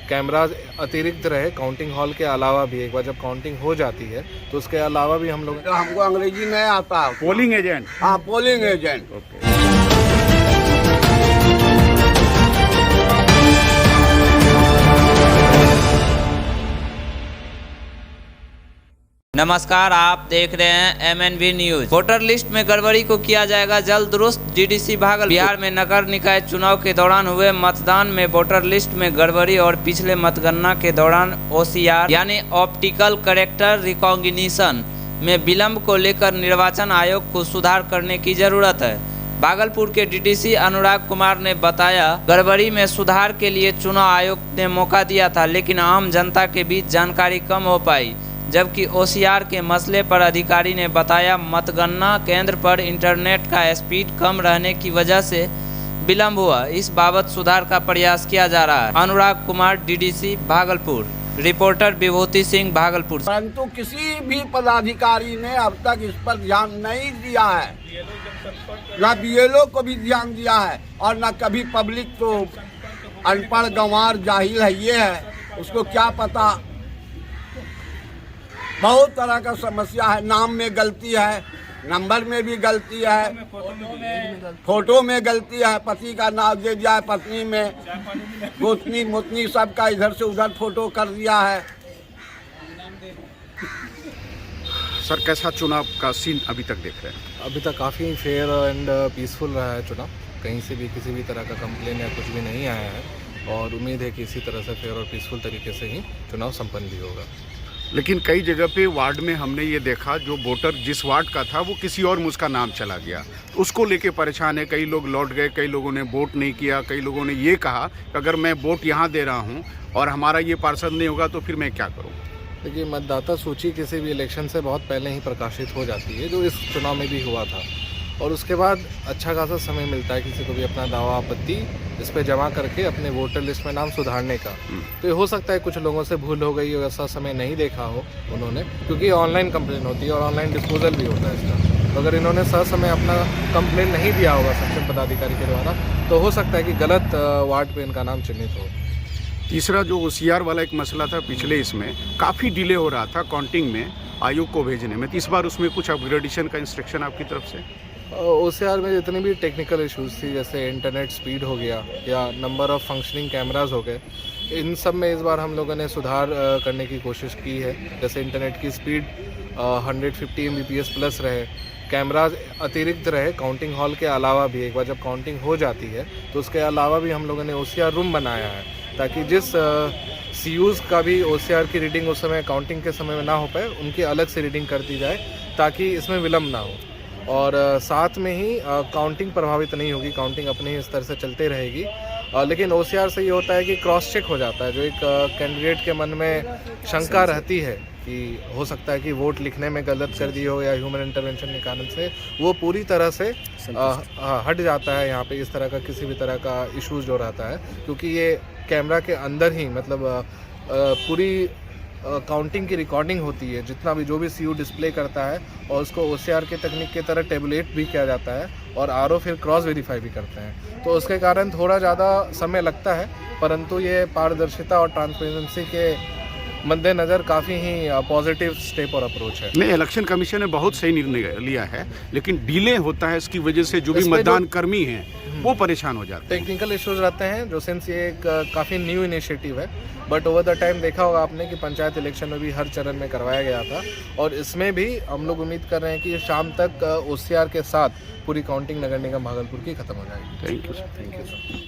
Cameras अतिरिक्त रहे, counting hall के अलावा भी। एक बार जब काउंटिंग हो जाती है तो उसके अलावा भी हम लोग हमको अंग्रेजी नहीं आता। Polling agent. हाँ, पोलिंग एजेंट। ओके। नमस्कार, आप देख रहे हैं MNV न्यूज। वोटर लिस्ट में गड़बड़ी को किया जाएगा जल्द दुरुस्त, DDC भागलपुर। बिहार में नगर निकाय चुनाव के दौरान हुए मतदान में वोटर लिस्ट में गड़बड़ी और पिछले मतगणना के दौरान OCR यानी ऑप्टिकल कैरेक्टर रिकॉग्निशन में विलंब को लेकर निर्वाचन आयोग को सुधार करने की जरूरत है। भागलपुर के DDC अनुराग कुमार ने बताया, गड़बड़ी में सुधार के लिए चुनाव आयोग ने मौका दिया था, लेकिन आम जनता के बीच जानकारी कम हो पाई। जबकि OCR के मसले पर अधिकारी ने बताया, मतगणना केंद्र पर इंटरनेट का स्पीड कम रहने की वजह से विलंब हुआ। इस बाबत सुधार का प्रयास किया जा रहा है। अनुराग कुमार, DDC भागलपुर। रिपोर्टर विभूति सिंह, भागलपुर। परंतु किसी भी पदाधिकारी ने अब तक इस पर ध्यान नहीं दिया है, न BLO को भी ध्यान दिया है, और न कभी पब्लिक तो अनपढ़ गंवार जाहिल है, ये है, उसको क्या पता। बहुत तरह का समस्या है। नाम में गलती है, नंबर में भी गलती है, फोटो में गलती है, पति का नाम दे दिया है, पत्नी में गोतनी मोतनी सबका इधर से उधर फोटो कर दिया है। सर, कैसा चुनाव का सीन अभी तक देख रहे हैं? अभी तक काफ़ी फेयर एंड पीसफुल रहा है चुनाव। कहीं से भी किसी भी तरह का कंप्लेन या कुछ भी नहीं आया है, और उम्मीद है कि इसी तरह से फेयर और पीसफुल तरीके से ही चुनाव संपन्न भी होगा। लेकिन कई जगह पे वार्ड में हमने ये देखा, जो वोटर जिस वार्ड का था वो किसी और में उसका नाम चला गया, तो उसको लेके परेशान है। कई लोग लौट गए, कई लोगों ने वोट नहीं किया, कई लोगों ने ये कहा कि अगर मैं वोट यहाँ दे रहा हूँ और हमारा ये पार्षद नहीं होगा तो फिर मैं क्या करूँ। देखिए, मतदाता सूची किसी भी इलेक्शन से बहुत पहले ही प्रकाशित हो जाती है, जो इस चुनाव में भी हुआ था, और उसके बाद अच्छा खासा समय मिलता है किसी को भी अपना दावा आपत्ति इस पर जमा करके अपने वोटर लिस्ट में नाम सुधारने का। तो ये हो सकता है कुछ लोगों से भूल हो गई हो, ऐसा समय नहीं देखा हो उन्होंने, क्योंकि ऑनलाइन कंप्लेन होती है और ऑनलाइन डिस्पोजल भी होता है इसका। तो अगर इन्होंने समय अपना कंप्लेन नहीं दिया होगा सक्षम पदाधिकारी के द्वारा, तो हो सकता है कि गलत वार्ड पे इनका नाम चिन्हित हो। तीसरा जो OCR वाला एक मसला था, पिछले इसमें काफ़ी डिले हो रहा था काउंटिंग में आयोग को भेजने में, तो इस बार उसमें कुछ अपग्रेडेशन का इंस्ट्रक्शन आपकी तरफ से? OCR में जितनी भी टेक्निकल इश्यूज थी, जैसे इंटरनेट स्पीड हो गया या नंबर ऑफ़ फंक्शनिंग कैमराज हो गए, इन सब में इस बार हम लोगों ने सुधार करने की कोशिश की है। जैसे इंटरनेट की स्पीड 150 Mbps प्लस रहे, कैमराज अतिरिक्त रहे, काउंटिंग हॉल के अलावा भी। एक बार जब काउंटिंग हो जाती है तो उसके अलावा भी हम लोगों ने OCR रूम बनाया है, ताकि जिस CUs का भी OCR की रीडिंग उस समय काउंटिंग के समय में ना हो पाए, उनकी अलग से रीडिंग कर दी जाए, ताकि इसमें विलम्ब ना हो। और साथ में ही काउंटिंग प्रभावित नहीं होगी, काउंटिंग अपने ही स्तर से चलते रहेगी। लेकिन OCR से ये होता है कि क्रॉस चेक हो जाता है, जो एक कैंडिडेट के मन में शंका रहती है कि हो सकता है कि वोट लिखने में गलत कर दी हो या ह्यूमन इंटरवेंशन के कारण से, वो पूरी तरह से हट जाता है। यहाँ पे इस तरह का किसी भी तरह का इश्यूज जो रहता है, क्योंकि ये कैमरा के अंदर ही मतलब पूरी काउंटिंग की रिकॉर्डिंग होती है, जितना भी जो भी CU डिस्प्ले करता है, और उसको OCR के तकनीक की तरह टेबुलेट भी किया जाता है, और RO फिर क्रॉस वेरीफाई भी करते हैं। तो उसके कारण थोड़ा ज़्यादा समय लगता है, परंतु ये पारदर्शिता और ट्रांसपेरेंसी के मद्देनज़र काफ़ी ही पॉजिटिव स्टेप और अप्रोच है। नहीं, इलेक्शन कमीशन ने बहुत सही निर्णय लिया है, लेकिन डिले होता है, इसकी वजह से जो भी मतदान कर्मी हैं वो परेशान हो जाते हैं। टेक्निकल इश्यूज रहते हैं, जो सिंस ये एक काफ़ी न्यू इनिशिएटिव है, बट ओवर द टाइम देखा होगा आपने कि पंचायत इलेक्शन में भी हर चरण में करवाया गया था, और इसमें भी हम लोग उम्मीद कर रहे हैं कि शाम तक OCR के साथ पूरी काउंटिंग नगर निगम भागलपुर की खत्म हो जाएगी। Thank you sir. Thank you sir.